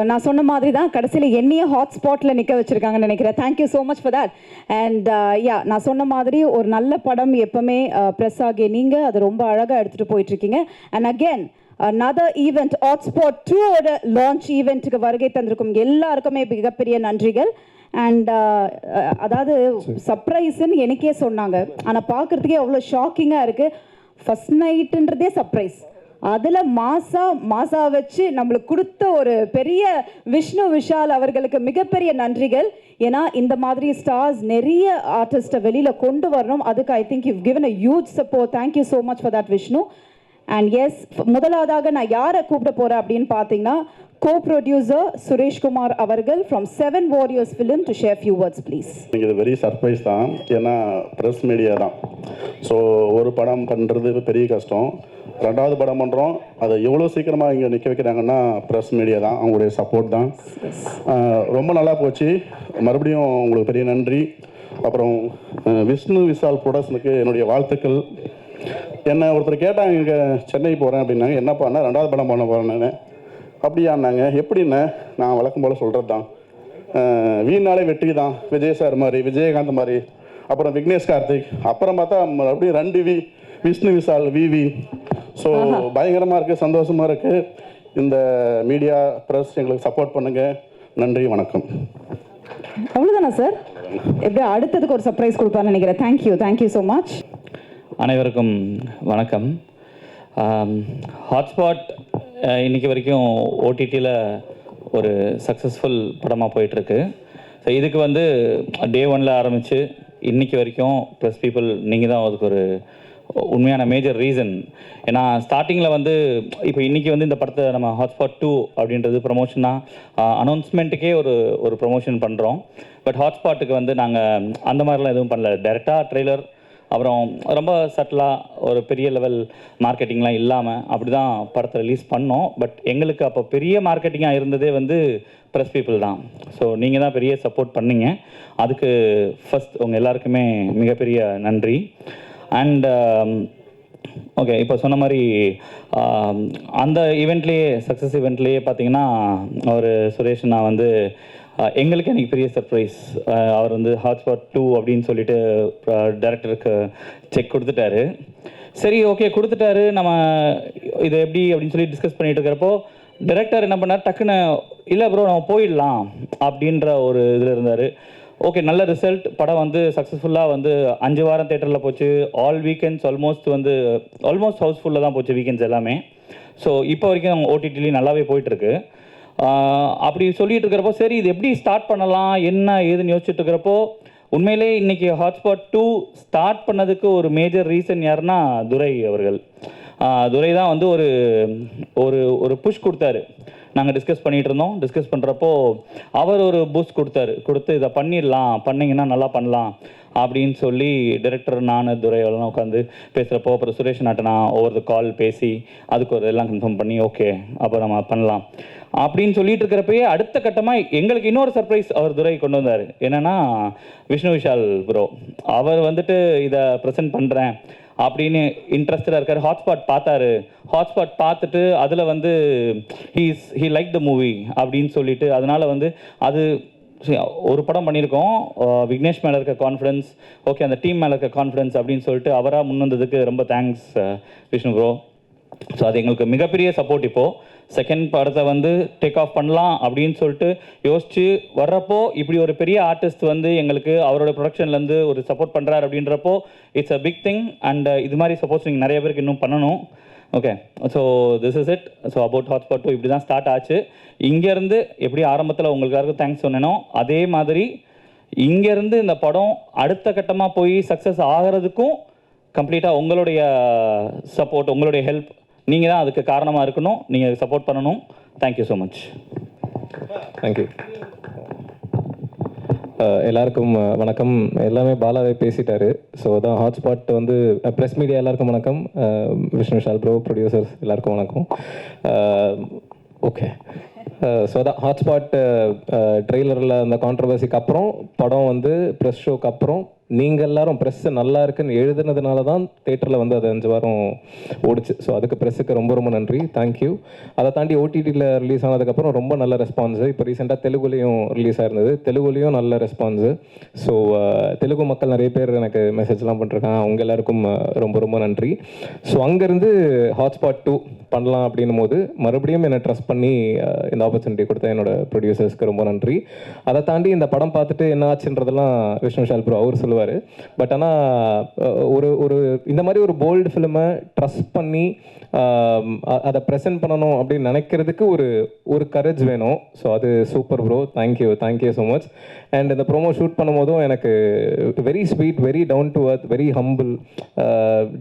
நான் சொன்ன மாதிரி தான் கடைசியில் என்னையே ஹாட்ஸ்பாட்டில் நிற்க வச்சுருக்காங்கன்னு நினைக்கிறேன். Thank you so much for that. And நான் சொன்ன மாதிரி ஒரு நல்ல படம் எப்போவுமே ப்ரெஸ் ஆகிய நீங்கள் அது ரொம்ப அழகாக எடுத்துகிட்டு போயிட்டுருக்கீங்க. And again another event Hotspot 2 ஓட லான்ச் ஈவெண்ட்டுக்கு வருகை தந்திருக்கும் எல்லாருக்குமே மிகப்பெரிய நன்றிகள். அண்ட் அதாவது சர்ப்ரைஸ்ன்னு எனக்கே சொன்னாங்க, ஆனால் பார்க்குறதுக்கே அவ்வளோ ஷாக்கிங்காக இருக்குது. ஃபஸ்ட் நைட்டுன்றதே சர்ப்ரைஸ், அதில் மாசா வச்சு நம்மளுக்கு கொடுத்த ஒரு பெரிய விஷ்ணு விஷால் அவர்களுக்கு மிகப்பெரிய நன்றிகள். ஏன்னா இந்த மாதிரி ஸ்டார்ஸ் நிறைய ஆர்டிஸ்ட்டை வெளியில் கொண்டு வரணும். அதுக்கு I think you given a huge support. Thank you so much for that Vishnu. And yes, முதலாவதாக நான் யாரை கூப்பிட போகிறேன் அப்படின்னு பார்த்தீங்கன்னா co-producer சுரேஷ் குமார் அவர்கள் from 7 Warriors Film to share few words please. இது வெரி சர்ப்ரைஸ் தான், ஏன்னா ப்ரெஸ் மீடியா தான். ஸோ ஒரு படம் பண்ணுறது பெரிய கஷ்டம், ரெண்டாவது படம் பண்ணுறோம், அதை எவ்வளோ சீக்கிரமாக இங்கே நிற்க வைக்கிறாங்கன்னா ப்ரெஸ் மீடியா தான், அவங்களுடைய சப்போர்ட் தான். ரொம்ப நல்லா போச்சு, மறுபடியும் உங்களுக்கு பெரிய நன்றி. அப்புறம் விஷ்ணு விஷால் ப்ரொடக்ஷனுக்கு என்னுடைய வாழ்த்துக்கள். என்னை ஒருத்தர் கேட்டாங்க, இங்கே சென்னை போகிறேன் அப்படின்னாங்க, என்னப்பாண்ணா ரெண்டாவது படம் பண்ண போகிறேன்னு. அப்படியான்னாங்க. எப்படின்னு நான் வழக்கம் போல் சொல்கிறது தான், வீணாலே வெற்றி தான், விஜய் சார் மாதிரி, விஜயகாந்த் மாதிரி, அப்புறம் விக்னேஷ் கார்த்திக், அப்புறம் பார்த்தா அப்படியே 2 விஷ்ணு விஷால் விவி. ஸோ பயங்கரமாக இருக்குது, சந்தோஷமாக இருக்குது. இந்த மீடியா ப்ரெஸ் எங்களுக்கு சப்போர்ட் பண்ணுங்கள். நன்றி, வணக்கம். அவ்வளோதானா சார்? எப்படி அடுத்ததுக்கு ஒரு சர்ப்ரைஸ் கொடுப்பான்னு நினைக்கிறேன். Thank you so much. அனைவருக்கும் வணக்கம். ஹாட்ஸ்பாட் இன்றைக்கி வரைக்கும் ஓடிடியில் ஒரு சக்ஸஸ்ஃபுல் படமாக போயிட்டுருக்கு. ஸோ இதுக்கு வந்து டே 1ல் ஆரம்பித்து இன்றைக்கி வரைக்கும் ப்ரெஸ் பீப்புள் நீங்கள் தான் அதுக்கு ஒரு உண்மையான மேஜர் ரீசன். ஏன்னா ஸ்டார்டிங்கில் வந்து இப்போ இன்றைக்கி வந்து இந்த படத்தை நம்ம ஹாட்ஸ்பாட் 2 அப்படின்றது ப்ரமோஷனாக அனௌன்ஸ்மெண்ட்டுக்கே ஒரு ப்ரமோஷன் பண்ணுறோம். பட் ஹாட்ஸ்பாட்டுக்கு வந்து நாங்கள் அந்த மாதிரிலாம் எதுவும் பண்ணல. டைரெக்டாக ட்ரெய்லர், அப்புறம் ரொம்ப சட்டிலாக ஒரு பெரிய லெவல் மார்க்கெட்டிங்லாம் இல்லாமல் அப்படி தான் படத்தை ரிலீஸ் பண்ணோம். பட் எங்களுக்கு அப்போ பெரிய மார்க்கெட்டிங்காக இருந்ததே வந்து ப்ரெஸ் பீப்புள் தான். ஸோ நீங்கள் தான் பெரிய சப்போர்ட் பண்ணீங்க, அதுக்கு ஃபஸ்ட் உங்கள் எல்லாருக்குமே மிகப்பெரிய நன்றி. அண்ட் ஓகே, இப்போ சொன்ன மாதிரி அந்த ஈவெண்ட்லேயே சக்ஸஸ் ஈவெண்ட்லேயே பார்த்தீங்கன்னா ஒரு சுரேஷ் நான் வந்து எங்களுக்கு எனக்கு பெரிய சர்ப்ரைஸ். அவர் வந்து ஹாட்ஸ்பாட் 2 அப்படின்னு சொல்லிட்டு டைரக்டருக்கு செக் கொடுத்துட்டாரு. சரி, ஓகே கொடுத்துட்டாரு, நம்ம இது எப்படி அப்படின்னு சொல்லி டிஸ்கஸ் பண்ணிட்டு இருக்கிறப்போ டைரக்டர் என்ன பண்ணார், டக்குன்னு இல்லை ப்ரோ நம்ம போயிடலாம் அப்படின்ற ஒரு இதில் இருந்தார். ஓகே, நல்ல ரிசல்ட். படம் வந்து சக்ஸஸ்ஃபுல்லாக வந்து 5 வாரம் தேட்டரில் போச்சு. ஆல் வீக்கெண்ட்ஸ் ஆல்மோஸ்ட் ஹவுஸ்ஃபுல்லாக தான் போச்சு வீக்கெண்ட்ஸ் எல்லாமே. ஸோ இப்போ வரைக்கும் ஓடிடிலையும் நல்லாவே போயிட்டுருக்கு. அப்படி சொல்லிட்டு இருக்கிறப்போ சரி இது எப்படி ஸ்டார்ட் பண்ணலாம் என்ன ஏதுன்னு யோசிச்சுட்டு இருக்கிறப்போ உண்மையிலே இன்றைக்கி ஹாட்ஸ்பாட் 2 ஸ்டார்ட் பண்ணதுக்கு ஒரு மேஜர் ரீசன் யாருன்னா துரை அவர்கள். துரை தான் வந்து ஒரு புஷ் கொடுத்தாரு. நாங்கள் டிஸ்கஸ் பண்ணிகிட்டு இருந்தோம். டிஸ்கஸ் பண்ணுறப்போ அவர் ஒரு பூஸ்ட் கொடுத்து இதை பண்ணிங்கன்னா நல்லா பண்ணலாம் அப்படின்னு சொல்லி டைரக்டர் நான் துரையெல்லாம் உட்காந்து பேசுகிறப்போ அப்புறம் சுரேஷ் நாட்டை நான் ஒவ்வொரு கால் பேசி அதுக்கு ஒரு எல்லாம் கன்ஃபார்ம் பண்ணி ஓகே அப்போ நம்ம பண்ணலாம் அப்படின்னு சொல்லிட்டு இருக்கிறப்பயே அடுத்த கட்டமாக எங்களுக்கு இன்னொரு சர்ப்ரைஸ் அவர் துரை கொண்டு வந்தார். என்னென்னா விஷ்ணு விஷால் ப்ரோ அவர் வந்துட்டு இதை ப்ரெசென்ட் பண்ணுறேன் அப்படின்னு இன்ட்ரெஸ்டடாக இருக்கார். ஹாட்ஸ்பாட் பார்த்துட்டு அதில் வந்து ஹீ லைக் த மூவி அப்படின்னு சொல்லிட்டு அதனால் வந்து அது ஒரு படம் பண்ணியிருக்கோம். விக்னேஷ் மேலே இருக்க கான்ஃபிடன்ஸ், ஓகே அந்த டீம் மேலே இருக்க கான்ஃபிடன்ஸ் அப்படின்னு சொல்லிட்டு அவராக முன் வந்ததுக்கு ரொம்ப தேங்க்ஸ் விஷ்ணு ப்ரோ. ஸோ அது எங்களுக்கு மிகப்பெரிய சப்போர்ட். இப்போது செகண்ட் படத்தை வந்து டேக் ஆஃப் பண்ணலாம் அப்படின்னு சொல்லிட்டு யோசிச்சு வர்றப்போ இப்படி ஒரு பெரிய ஆர்டிஸ்ட் வந்து எங்களுக்கு அவரோட ப்ரொடக்ஷன்லேருந்து ஒரு சப்போர்ட் பண்ணுறாரு அப்படின்றப்போ it's a big thing. And இது மாதிரி சப்போர்ட்ஸ் நீங்கள் நிறைய பேருக்கு இன்னும் பண்ணணும். Okay, so this is it. So about hotspot 2 இப்படி தான் ஸ்டார்ட் ஆச்சு. இங்கேருந்து எப்படி ஆரம்பத்தில் உங்களுக்காருக்கும் தேங்க்ஸ் சொன்னேனோ அதே மாதிரி இங்கேருந்து இந்த படம் அடுத்த கட்டமாக போய் சக்ஸஸ் ஆகிறதுக்கும் கம்ப்ளீட்டாக உங்களுடைய சப்போர்ட், உங்களுடைய ஹெல்ப், நீங்கள் தான் அதுக்கு காரணமாக இருக்கணும். நீங்கள் சப்போர்ட் பண்ணணும். Thank you so much. தேங்க்யூ. எல்லாருக்கும் வணக்கம். எல்லாமே பாலாவே பேசிட்டாரு. ஸோ அதான் ஹாட்ஸ்பாட் வந்து ப்ரெஸ் மீடியா எல்லாருக்கும் வணக்கம். விஷ்ணு விஷால் ப்ரோ, ப்ரொடியூசர்ஸ் எல்லாருக்கும் வணக்கம். ஓகே, ஸோ அதான் ஹாட்ஸ்பாட் ட்ரெய்லரில் அந்த கான்ட்ரவர்சிக்கு அப்புறம் படம் வந்து ப்ரெஸ் ஷோக்கு அப்புறம் நீங்கள் எல்லாரும் ப்ரெஸ்ஸு நல்லா இருக்குன்னு எழுதுனதுனால தான் தேட்டரில் வந்து அது 5 வாரம் ஓடிச்சு. ஸோ அதுக்கு ப்ரெஸ்ஸுக்கு ரொம்ப ரொம்ப நன்றி, தேங்க்யூ. அதை தாண்டி ஓடிடியில் ரிலீஸ் ஆனதுக்கப்புறம் ரொம்ப நல்ல ரெஸ்பான்ஸு. இப்போ ரீசெண்டாக தெலுங்குலேயும் ரிலீஸ் ஆயிருந்தது, தெலுங்குலேயும் நல்ல ரெஸ்பான்ஸு. ஸோ தெலுங்கு மக்கள் நிறைய பேர் எனக்கு மெசேஜ்லாம் பண்ணிருக்காங்க, அவங்க எல்லாருக்கும் ரொம்ப ரொம்ப நன்றி. ஸோ அங்கேருந்து ஹாட்ஸ்பாட் 2 பண்ணலாம் அப்படின்னும் போது மறுபடியும் என்னை ட்ரஸ்ட் பண்ணி இந்த ஆப்பர்ச்சுனிட்டி கொடுத்த என்னோட ப்ரொடியூசர்ஸ்க்கு ரொம்ப நன்றி. அதை தாண்டி இந்த படம் பார்த்துட்டு என்ன ஆச்சுன்றதெல்லாம் விஷால் ப்ரோ அவர் சொல்லுவார். பட் ஆனால் ஒரு இந்த மாதிரி ஒரு போல்டு ஃபிலிமை ட்ரஸ்ட் பண்ணி அதை ப்ரெசென்ட் பண்ணணும் அப்படின்னு நினைக்கிறதுக்கு ஒரு கரேஜ் வேணும். ஸோ அது super bro, thank you so much. And இந்த ப்ரோமோ ஷூட் பண்ணும்போதும் எனக்கு very sweet, very down to earth, very humble.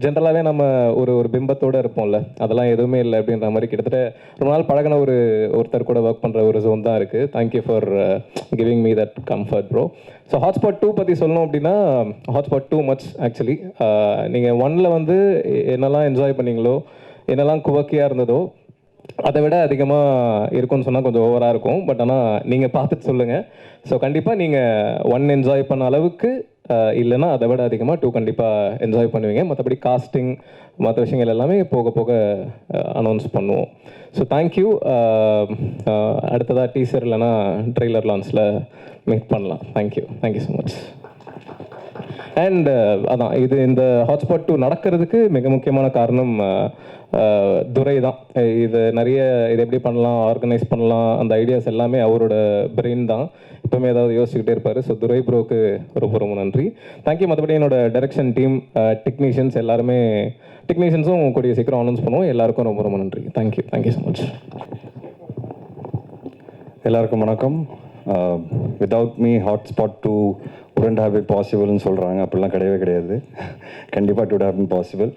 ஜென்ரலாகவே நம்ம ஒரு பிம்பத்தோடு இருப்போம்ல, அதெல்லாம் எதுவுமே இல்லை அப்படின்ற மாதிரி கிட்டத்தட்ட ரொம்ப நாள் பழகின ஒருத்தர் கூட ஒர்க் பண்ணுற ஒரு ஜோன் தான் இருக்குது. Thank you for giving me that comfort bro. So hotspot 2 பற்றி சொல்லணும் அப்படின்னா, ஹாட்ஸ்பாட் 2 மச் ஆக்சுவலி. நீங்கள் 1ல் வந்து என்னெல்லாம் என்ஜாய் பண்ணீங்களோ, என்னெல்லாம் குவக்கியாக இருந்ததோ, அதை விட அதிகமாக இருக்கும்னு சொன்னால் கொஞ்சம் ஓவராக இருக்கும். பட் ஆனால் நீங்கள் பார்த்துட்டு சொல்லுங்கள். ஸோ கண்டிப்பாக நீங்கள் 1 என்ஜாய் பண்ண அளவுக்கு இல்லைன்னா அதை விட அதிகமாக 2 கண்டிப்பாக என்ஜாய் பண்ணுவீங்க. மற்றபடி காஸ்டிங் மற்ற விஷயங்கள் எல்லாமே போக போக அனௌன்ஸ் பண்ணுவோம். So thank you. அடுத்ததாக டீசர் இல்லைன்னா ட்ரெய்லர் லான்ச்சில் மீட் பண்ணலாம். Thank you so much. அண்ட் அதான் இந்த ஹாட்ஸ்பாட் 2 நடக்கிறதுக்கு மிக முக்கியமான காரணம் துரை தான். இது எப்படி பண்ணலாம், ஆர்கனைஸ் பண்ணலாம், அந்த ஐடியாஸ் எல்லாமே அவரோட பிரெயின் தான். எப்பவுமே ஏதாவது யோசிச்சுக்கிட்டே இருப்பார். ஸோ துரை ப்ரோக்கு ரொம்ப ரொம்ப நன்றி, தேங்க்யூ. மற்றபடி என்னோட டைரக்ஷன் டீம், டெக்னீஷியன்ஸும் கூடிய சீக்கிரம் அனௌன்ஸ் பண்ணுவோம். எல்லாருக்கும் ரொம்ப ரொம்ப நன்றி. Thank you so much. எல்லாருக்கும் வணக்கம். Without me hotspot 2 wouldn't have been possibleன்னு சொல்கிறாங்க. அப்படிலாம் கிடையாது. கண்டிப்பாக it would have been possible.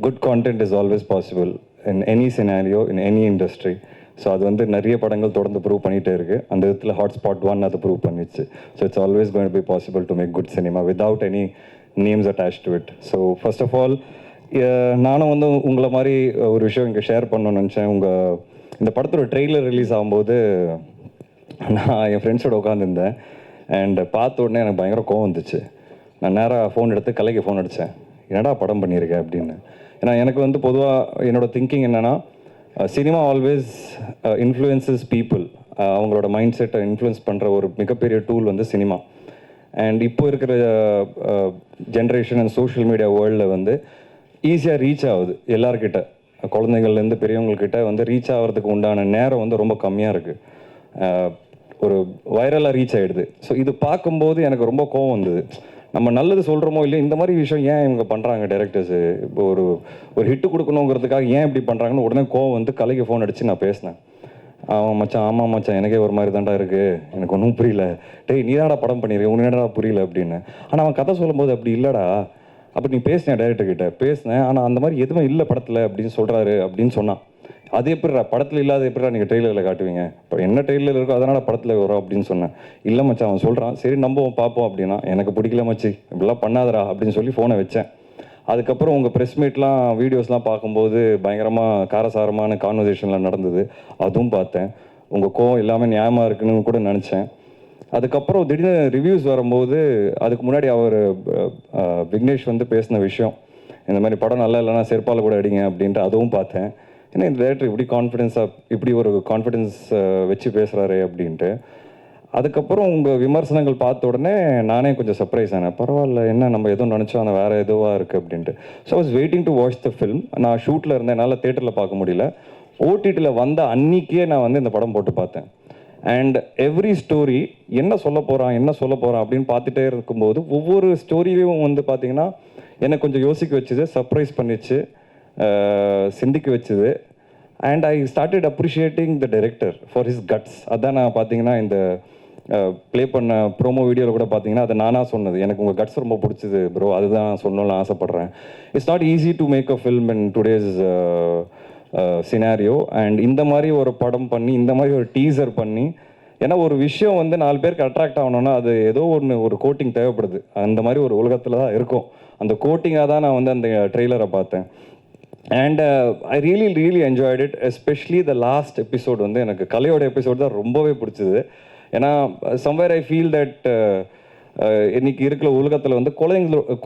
Good content is always possible in any scenario, in any industry. So அது வந்து நிறைய படங்கள் தொடர்ந்து ப்ரூவ் பண்ணிகிட்டே இருக்குது. அந்த விதத்தில் ஹாட்ஸ்பாட் 1 அதை ப்ரூவ் பண்ணிச்சு. So it's always going to be possible to make good cinema without any names attach to it. So first of all நானும் வந்து உங்களை மாதிரி ஒரு விஷயம் இங்கே ஷேர் பண்ணணும்னு நினச்சேன். இந்த படத்தோட ட்ரெய்லர் ரிலீஸ் ஆகும்போது நான் என் ஃப்ரெண்ட்ஸோட உட்காந்துருந்தேன். அண்ட் பார்த்த உடனே எனக்கு பயங்கர கோவம் வந்துச்சு. நான் நேராக ஃபோன் எடுத்து கலைக்கு ஃபோன் அடித்தேன், என்னடா படம் பண்ணியிருக்கேன் அப்படின்னு. ஏன்னா எனக்கு வந்து பொதுவாக என்னோடய திங்கிங் என்னென்னா, சினிமா ஆல்வேஸ் இன்ஃப்ளூயன்சஸ் பீப்புள். அவங்களோட மைண்ட் செட்டை இன்ஃப்ளூயன்ஸ் பண்ணுற ஒரு மிகப்பெரிய டூல் வந்து சினிமா. அண்ட் இப்போ இருக்கிற ஜென்ரேஷன் அண்ட் சோஷியல் மீடியா வேர்ல்டில் வந்து ஈஸியாக ரீச் ஆகுது எல்லார்கிட்ட, குழந்தைங்கள்லேருந்து பெரியவங்கக்கிட்ட வந்து ரீச் ஆகிறதுக்கு உண்டான நேரம் வந்து ரொம்ப கம்மியாக இருக்குது. ஒரு வைரலாக ரீச் ஆகிடுது. ஸோ இது பார்க்கும்போது எனக்கு ரொம்ப கோவம் வந்தது. நம்ம நல்லது சொல்கிறோமோ இல்லையா, இந்த மாதிரி விஷயம் ஏன் இவங்க பண்ணுறாங்க டைரக்டர்ஸு, இப்போ ஒரு ஹிட்டு கொடுக்கணுங்கிறதுக்காக ஏன் இப்படி பண்ணுறாங்கன்னு உடனே கோவம் வந்து கலைக்கு ஃபோன் அடித்து நான் பேசினேன். அவன் மச்சான், ஆமாம் மச்சான், எனக்கே ஒரு மாதிரி தாண்டா இருக்குது, எனக்கு ஒன்றும் புரியல, டேய் நீ தான்டா படம் பண்ணியிருக்கேன், உனக்கு என்னடா புரியல அப்படின்னு. ஆனால் அவன் கதை சொல்லும்போது அப்படி இல்லைடா, அப்போ நீ பேசினேன் டைரக்டர்கிட்ட பேசினேன், ஆனால் அந்த மாதிரி எதுவும் இல்லை படத்தில் அப்படின்னு சொல்கிறாரு அப்படின்னு சொன்னான். அது எப்படிடா படத்தில் இல்லாத எப்படிடா நீங்கள் ட்ரெய்லரில் காட்டுவீங்க, இப்போ என்ன ட்ரெய்லர் இருக்கோ அதனால் படத்தில் வரும் அப்படின்னு சொன்னேன். இல்லை மச்சான் அவன் சொல்கிறான், சரி நம்பவும் பார்ப்போம் அப்படின்னா. எனக்கு பிடிக்கல மச்சி, இப்படிலாம் பண்ணாதரா அப்படின்னு சொல்லி ஃபோனை வச்சேன். அதுக்கப்புறம் உங்கள் ப்ரெஸ் மீட்லாம் வீடியோஸ்லாம் பார்க்கும்போது பயங்கரமாக காரசாரமான கான்வர்சேஷன்லாம் நடந்தது, அதுவும் பார்த்தேன். உங்கள் கோவம் எல்லாமே நியாயமாக இருக்குன்னு கூட நினச்சேன். அதுக்கப்புறம் திடீர்னு ரிவ்யூஸ் வரும்போது, அதுக்கு முன்னாடி அவர் விக்னேஷ் வந்து பேசின விஷயம், இந்த மாதிரி படம் நல்லா இல்லைன்னா செருப்பால் கூட அடிங்க அப்படின்ட்டு, அதுவும் பார்த்தேன். ஏன்னா இந்த டேரக்டர் இப்படி ஒரு கான்ஃபிடென்ஸ் வச்சு பேசுகிறாரு அப்படின்ட்டு. அதுக்கப்புறம் உங்கள் விமர்சனங்கள் பார்த்த உடனே நானே கொஞ்சம் சர்ப்ரைஸ் ஆனேன். பரவாயில்ல, என்ன நம்ம எதுவும் நினச்சோம் அந்த வேறு எதுவாக இருக்குது அப்படின்ட்டு. So I was waiting to watch the film. நான் ஷூட்டில் இருந்தேன், என்னால் தேட்டரில் பார்க்க முடியல. ஓடிடியில் வந்த அன்றைக்கே நான் வந்து இந்த படம் போட்டு பார்த்தேன். அண்ட் எவ்ரி ஸ்டோரி என்ன சொல்ல போகிறான் அப்படின்னு பார்த்துட்டே இருக்கும்போது ஒவ்வொரு ஸ்டோரியும் வந்து பார்த்திங்கன்னா என்னை கொஞ்சம் யோசிக்க வச்சுது, சர்ப்ரைஸ் பண்ணிச்சு, சிந்திக்க வச்சுது. And I started appreciating the director for his guts. அதான் நான் பார்த்தீங்கன்னா இந்த ப்ளே பண்ண ப்ரோமோ வீடியோவில் கூட பார்த்தீங்கன்னா அதை நானாக சொன்னது, எனக்கு உங்கள் கட்ஸ் ரொம்ப பிடிச்சிது ப்ரோ, அதுதான் சொல்லணும்னு ஆசைப்பட்றேன். It's not easy to make a film in today's scenario. And இந்த மாதிரி ஒரு படம் பண்ணி, இந்த மாதிரி ஒரு டீசர் பண்ணி, ஏன்னா ஒரு விஷயம் வந்து 4 பேருக்கு அட்ராக்ட் ஆகணும்னா அது ஏதோ ஒரு கோட்டிங் தேவைப்படுது. அந்த மாதிரி ஒரு உலகத்தில் தான் இருக்கும். அந்த கோட்டிங்காக தான் நான் வந்து அந்த ட்ரெய்லரை பார்த்தேன். And I really enjoyed it. Especially the last episode வந்து எனக்கு கலையோட எபிசோட் தான் ரொம்பவே பிடிச்சிது. ஏன்னா சம்வேர் ஐ ஃபீல் தட் இன்னைக்கு இருக்கிற உலகத்தில் வந்து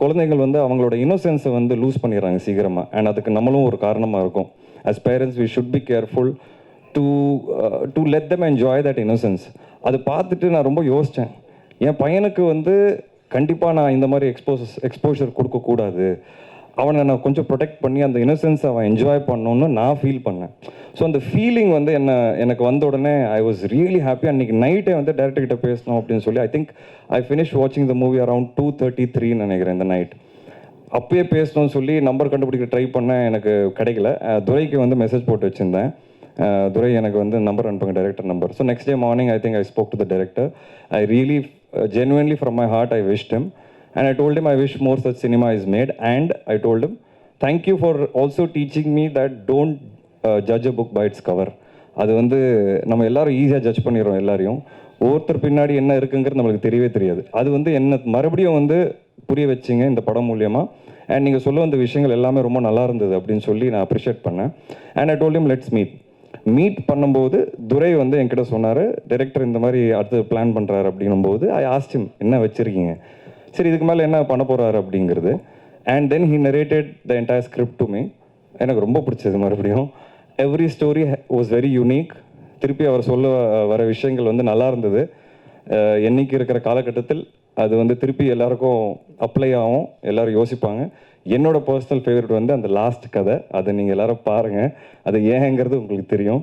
குழந்தைகள் வந்து அவங்களோட இன்னோசென்ஸை வந்து லூஸ் பண்ணிடுறாங்க சீக்கிரமாக. அண்ட் அதுக்கு நம்மளும் ஒரு காரணமாக இருக்கும். as parents we should be careful to let them enjoy that innocence. அது பார்த்துட்டு நான் ரொம்ப யோசித்தேன், என் பையனுக்கு வந்து கண்டிப்பாக நான் இந்த மாதிரி எக்ஸ்போஷர் கொடுக்கக்கூடாது, அவனை நான் கொஞ்சம் ப்ரொடெக்ட் பண்ணி அந்த இன்னசென்ஸ் அவன் என்ஜாய் பண்ணணுன்னு நான் ஃபீல் பண்ணேன். ஸோ அந்த ஃபீலிங் வந்து எனக்கு வந்த உடனே ஐ வாஸ் ரியலி ஹாப்பி. அன்றைக்கி நைட்டே வந்து டேரக்டர்கிட்ட பேசணும் அப்படின்னு சொல்லி ஐ திங்க் ஐ ஃபினிஷ் வாட்சிங் த மூவி அரவுண்ட் 2:33 நினைக்கிறேன் இந்த நைட். அப்பயே பேசணும்னு சொல்லி நம்பர் கண்டுபிடிக்க ட்ரை பண்ணேன், எனக்கு கிடைக்கல. துரைக்கு வந்து மெசேஜ் போட்டு வச்சுருந்தேன், துரை எனக்கு வந்து நம்பர் அனுப்புங்க, director number. So next day morning I think I spoke to the director. I really genuinely from my heart I wished him, and I told him I wish more such cinema is made, and I told him thank you for also teaching me that don't judge a book by its cover. அது வந்து நம்ம எல்லாரும் ஈஸியாக judge பண்ணிடுறோம் எல்லாரையும், ஒவ்வொருத்தர் பின்னாடி என்ன இருக்குங்கிறது நம்மளுக்கு தெரியவே தெரியாது. அது வந்து என்ன மறுபடியும் வந்து புரிய வச்சிங்க இந்த படம் மூலியமாக. அண்ட் நீங்கள் சொல்ல வந்த விஷயங்கள் எல்லாமே ரொம்ப நல்லா இருந்தது அப்படின்னு சொல்லி நான் அப்ரிஷியேட் பண்ணேன். And I told him let's meet பண்ணும்போது துரை வந்து என்கிட்ட சொன்னார், டைரக்டர் இந்த மாதிரி அடுத்து பிளான் பண்ணுறாரு அப்படிங்கும்போது ஐ ஆஸ்க்ட் ஹிம் என்ன வச்சுருக்கீங்க, சரி இதுக்கு மேலே என்ன பண்ண போகிறாரு அப்படிங்கிறது. And then he narrated the entire script to me. எனக்கு ரொம்ப பிடிச்சது. மறுபடியும் every story was very unique. திருப்பி அவர் சொல்ல வர விஷயங்கள் வந்து நல்லா இருந்தது. என்னைக்கு இருக்கிற காலகட்டத்தில் அது வந்து திருப்பி எல்லாருக்கும் அப்ளை ஆகும், எல்லோரும் யோசிப்பாங்க. என்னோட பர்சனல் ஃபேவரட் வந்து அந்த லாஸ்ட் கதை, அதை நீங்கள் எல்லோரும் பாருங்கள், அது ஏங்கிறது உங்களுக்கு தெரியும்.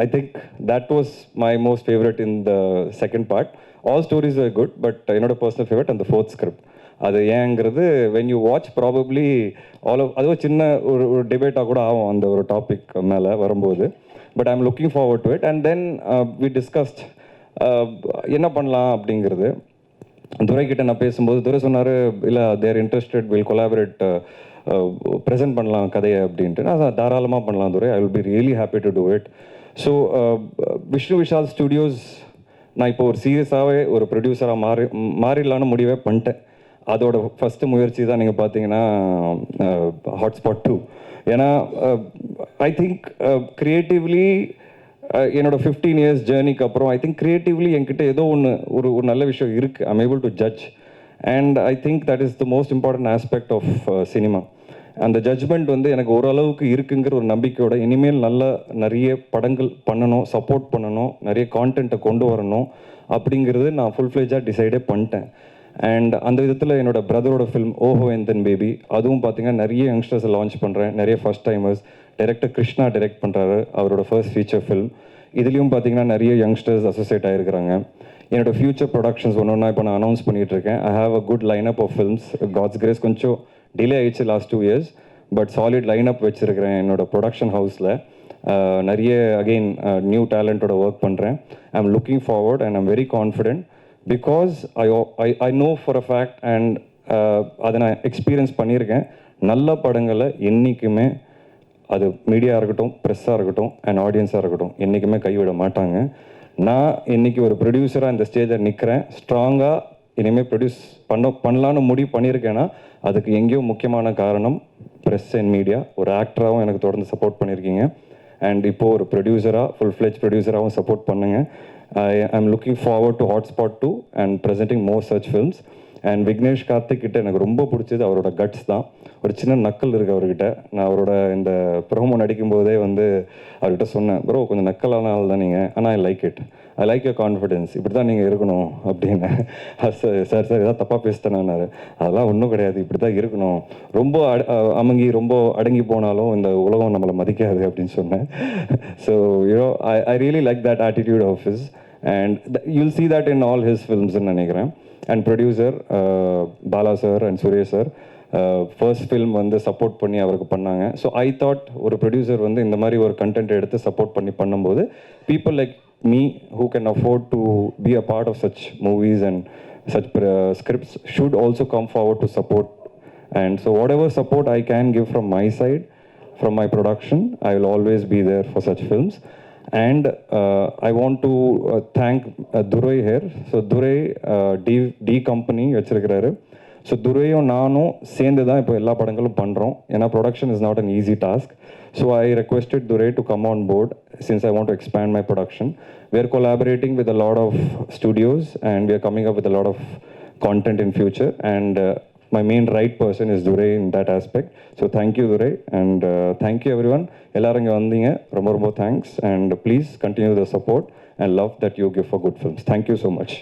ஐ think that was my most favourite in the second part. All stories are good, but என்னோட பர்சனல் ஃபேவரட் அந்த ஃபோர்த் ஸ்கிரிப்ட். அது ஏங்கிறது வென் யூ வாட்ச் ப்ராபப்ளி அதுவும் சின்ன ஒரு டிபேட்டாக கூட ஆகும் அந்த ஒரு டாபிக் மேலே வரும்போது. But I am looking forward to it. And then we discussed என்ன பண்ணலாம் அப்படிங்கிறது. துரைக்கிட்ட நான் பேசும்போது துரை சொன்னார், இல்லை there interested will collaborate, present பண்ணலாம் கதையை அப்படின்ட்டு. நான் தாராளமாக பண்ணலாம் Durai, I will be really happy to do it. So Vishnu Vishal Studios நான் இப்போ ஒரு சீரியஸாகவே ஒரு ப்ரொடியூசராக மாறிடலான்னு முடிவே பண்ணிட்டேன். அதோட ஃபஸ்ட்டு முயற்சி தான் நீங்கள் பார்த்தீங்கன்னா ஹாட்ஸ்பாட் 2. ஏன்னா ஐ திங்க் க்ரியேட்டிவ்லி என்னோட 15 years ஜேர்னிக்கு அப்புறம் ஐ திங்க் க்ரியேட்டிவ்லி என்கிட்ட ஏதோ ஒரு நல்ல விஷயம் இருக்குது. I'm able to judge, and I think that is the most important aspect of cinema. அந்த ஜட்ஜ்மெண்ட் வந்து எனக்கு ஓரளவுக்கு இருக்குங்கிற ஒரு நம்பிக்கையோட இனிமேல் நிறைய படங்கள் பண்ணணும், சப்போர்ட் பண்ணணும், நிறைய கான்டென்ட்டை கொண்டு வரணும் அப்படிங்கிறது நான் ஃபுல் ஃப்ளெஜாக டிசைடே பண்ணிட்டேன். அண்ட் அந்த விதத்தில் என்னோட பிரதரோட ஃபிலிம் ஓஹோ அண்ட் தென் பேபி, அதுவும் பார்த்தீங்கன்னா நிறைய யங்ஸ்டர்ஸை லான்ச் பண்ணுறேன், நிறைய first timers. Director Krishna direct பண்ணுறாரு, அவரோட ஃபர்ஸ்ட் ஃபீச்சர் ஃபிலிம். இதுலேயும் பார்த்தீங்கன்னா நிறைய யங்ஸ்டர்ஸ் அசோசியேட் ஆகிருக்கிறாங்க. என்னோட ஃபியூச்சர் ப்ரொடக்ஷன்ஸ் ஒன்று இப்போ நான் அனௌன்ஸ் பண்ணிகிட்ருக்கேன். I have a good line up of films. God's grace கொஞ்சம் டிலே ஆகிடுச்சு last 2 years, but solid line up வச்சுருக்கிறேன் என்னோட ப்ரொடக்ஷன் ஹவுஸில். நிறைய அகெயின் நியூ டேலண்ட்டோட ஒர்க் பண்ணுறேன். ஐ am looking forward and I'm very confident because I know for a fact and அதை நான் experience பண்ணியிருக்கேன். நல்ல படங்களை என்றைக்குமே அது மீடியாவாக இருக்கட்டும், ப்ரெஸ்ஸாக இருக்கட்டும் அண்ட் ஆடியன்ஸாக இருக்கட்டும் என்றைக்குமே கைவிட மாட்டாங்க. நான் இன்றைக்கி ஒரு ப்ரொடியூசராக இந்த ஸ்டேஜில் நிற்கிறேன். ஸ்ட்ராங்காக இனிமேல் ப்ரொடியூஸ் பண்ணலான்னு முடிவு பண்ணியிருக்கேன்னா அதுக்கு எங்கேயோ முக்கியமான காரணம் ப்ரெஸ் அண்ட் மீடியா. ஒரு ஆக்டராகவும் எனக்கு தொடர்ந்து சப்போர்ட் பண்ணியிருக்கீங்க, அண்ட் இப்போது ஒரு ப்ரொடியூசராக ஃபுல் ஃப்ளெஜ் ப்ரொடியூசராகவும் சப்போர்ட் பண்ணுங்கள். I am looking forward to Hotspot 2 and presenting more such films. And Vignesh Karthik கிட்ட எனக்கு ரொம்ப பிடிச்சது அவரோட கட்ஸ் தான். ஒரு சின்ன நக்கல் இருக்குது அவர்கிட்ட. நான் அவரோட இந்த ப்ரோமோ நடிக்கும்போதே வந்து அவர்கிட்ட சொன்னேன், ப்ரோ கொஞ்சம் நக்கலான ஆள் தான் நீங்கள், ஆனால் I like it, I like your confidence, இப்படி தான் நீங்கள் இருக்கணும் அப்படின்னு. சார் ஏதாவது தப்பாக பேசிட்டேனாரு. அதெல்லாம் ஒன்றும் கிடையாது, இப்படி தான் இருக்கணும், ரொம்ப அமுங்கி ரொம்ப அடங்கி போனாலும் இந்த உலகம் நம்மளை மதிக்காது அப்படின்னு சொன்னேன். So you know I really like that attitude of his, and you'll see that in all his filmsன்னு நினைக்கிறேன். And producer Bala sir and Suresh sir first film வந்து சப்போர்ட் பண்ணி அவருக்கு பண்ணாங்க. ஸோ ஐ தாட் ஒரு ப்ரொடியூசர் வந்து இந்த மாதிரி ஒரு கண்டென்ட் எடுத்து சப்போர்ட் பண்ணும்போது people like me who can afford to be a part of such movies and such scripts should also come forward to support. And so whatever support I can give from my side, from my production, I will always be there for such films. And I want to thank Durai here. So Durai D company வச்சிருக்கிறாரு. So துரையும் நானும் சேர்ந்து தான் இப்போ எல்லா படங்களும் பண்ணுறோம். ஏன்னா production is not an easy task. So I requested Durai to come on board since I want to expand my production. We are collaborating with a lot of studios and we are coming up with a lot of content in future, and my main right person is Durai in that aspect. So thank you Durai, and thank you everyone. Ellarum inga vandinga, romba thanks, and please continue the support and love that you give for good films. Thank you so much.